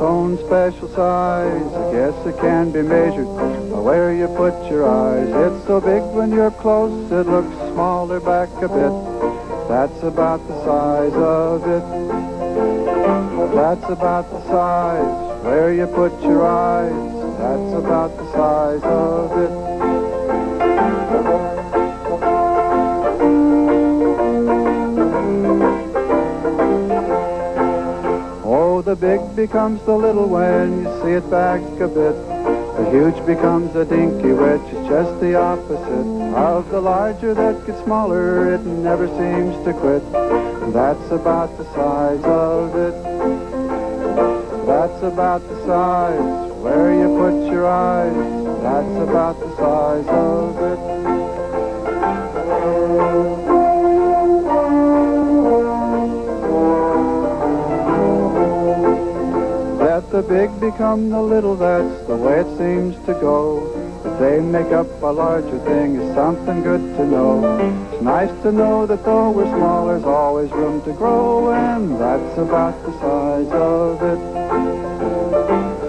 own special size. I guess it can be measured by where you put your eyes. It's so big when you're up close, it looks smaller back a bit. That's about the size of it. That's about the size where you put your eyes. That's about the size of it. Oh, the big becomes the little when you see it back a bit. The huge becomes a dinky, which is just the opposite of the larger that gets smaller. It never seems to quit. That's about the size of it. That's about the size where you put your eyes. That's about the size of it. Let the big become the little, that's the way it seems to go. If they make up a larger thing is something good to know. It's nice to know that though we're small, there's always room to grow, and that's about the size of it.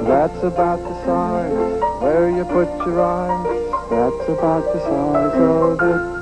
That's about the size where you put your eyes. That's about the size of it.